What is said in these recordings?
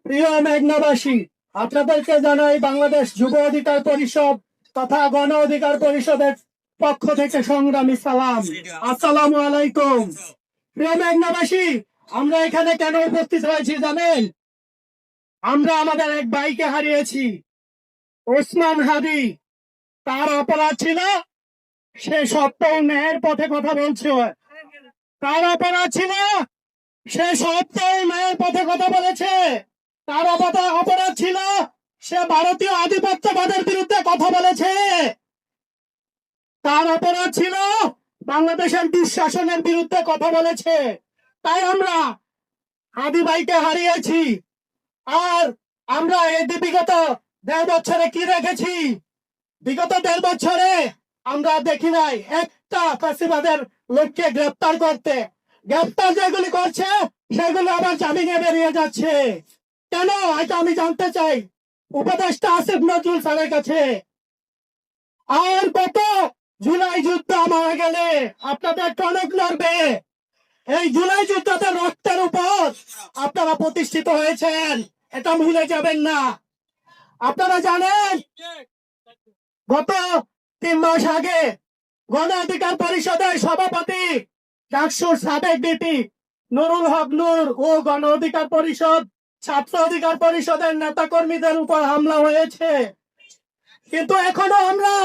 প্রিয় মেঘনাবাসী, আপনাদেরকে জানাই বাংলাদেশ যুব অধিকার পরিষদ তথা গণ অধিকার পরিষদের পক্ষ থেকে সংগ্রামী সালাম। আসসালামু আলাইকুম। প্রিয় মেঘনাবাসী, আমরা এখানে কেন উপস্থিত হয়েছি জানেন? আমরা আমাদের এক ভাইকে হারিয়েছি, ওসমান হাদি। তার অপরাধ ছিল সে সত্য ও ন্যায়ের পথে কথা বলছে। তার অপরাধ ছিল সে সত্য ও ন্যায়ের পথে কথা বলেছে। তার অপরাধ ছিল সে ভারতীয় আধিপত্যবাদের বিরুদ্ধে কথা বলেছে। তার অপরাধ ছিল বাংলাদেশের দুঃশাসনের বিরুদ্ধে কথা বলেছে। তাই আমরা হাদি ভাইকে হারিয়েছি। আর আমরা এই বিগত 1.5 বছরে কি রেখেছি? বিগত 1.5 বছরে আমরা দেখি নাই একটা ফ্যাসিবাদের লোককে গ্রেপ্তার করতে। গ্রেপ্তার যেগুলি করছে সেগুলো আবার জামিনে বেরিয়ে যাচ্ছে। কেন? এটা আমি জানতে চাই উপদেষ্টা আসিফ নজরুল স্যারের কাছে। আর কত জুলাই যুদ্ধ মারা গেলে আপনাদের টনক লড়বে? এই জুলাই যুদ্ধতে রক্তের উপর আপনারা প্রতিষ্ঠিত হয়েছেন, এটা ভুলে যাবেন না। আপনারা জানেন গত 3 মাস আগে গণ অধিকার পরিষদের সভাপতি ডাকসুর সাবেক ডিটি নুরুল হক নূর ও গণ অধিকার পরিষদ ছাত্র অধিকার পরিষদের নেতা কর্মীদের উপর হামলা হয়েছে, কিন্তু এখনো আমরা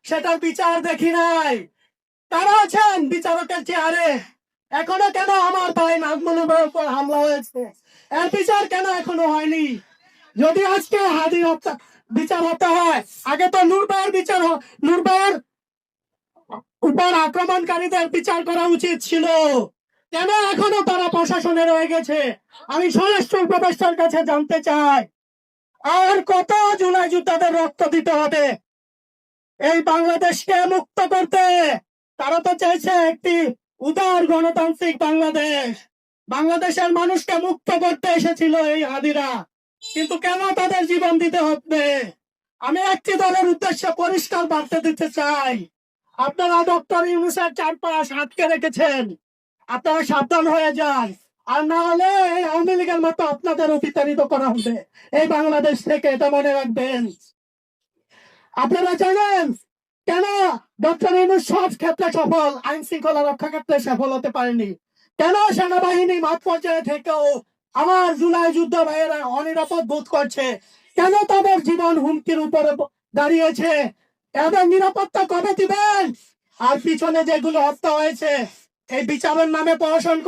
সেটার বিচার দেখি নাই। তারা আছেন বিচারকের চেয়ারে, এখনো কেন আমার ভাই নাজমুলের উপর হামলা হয়েছে এর বিচার কেন এখনো হয়নি? যদি আজকে হাদি হত্যা বিচার হতে হয়, আগে তো নূর ভাইয়ের উপর আক্রমণকারীদের বিচার করা উচিত ছিল। কেন এখনো তারা প্রশাসনে রয়ে গেছে? আমি স্বরাষ্ট্র উপদেষ্টার কাছে জানতে চাই, আর কত জুলাই যোদ্ধাদের রক্ত দিতে হবে এই বাংলাদেশকে মুক্ত করতে? তারা তো চাইছে একটি উদার গণতান্ত্রিক বাংলাদেশ। বাংলাদেশের মানুষকে মুক্ত করতে এসেছিল এই হাদিরা, কিন্তু কেন তাদের জীবন দিতে হবে? আমি একটি দলের উদ্দেশ্যে পরিষ্কার বার্তা দিতে চাই, আপনারা ডক্টর ইউনূসের চারপাশ আটকে রেখেছেন, আপনারা সাবধান হয়ে যান। আর না হলে এই আওয়ামী লীগের মতো আপনাদেরও বিতাড়িত করা হবে এই বাংলাদেশ থেকে, এটা মনে রাখবেন। আপনারা জানেন কেন ডক্টর ইউনূস সব ক্ষেত্রে সফল, আইন শৃঙ্খলা রক্ষা ক্ষেত্রে সফল হতে পারেনি? কেন সেনাবাহিনী মাঠ পর্যায়ে থেকেও আমার জুলাই যুদ্ধ ভাইয়েরা অনিরাপদ বোধ করছে? কেন তাদের জীবন হুমকির উপরে দাঁড়িয়েছে? এদের নিরাপত্তা কবে দিবেন? আর পিছনে যেগুলো হত্যা হয়েছে এই বিচারের নামে প্রহসন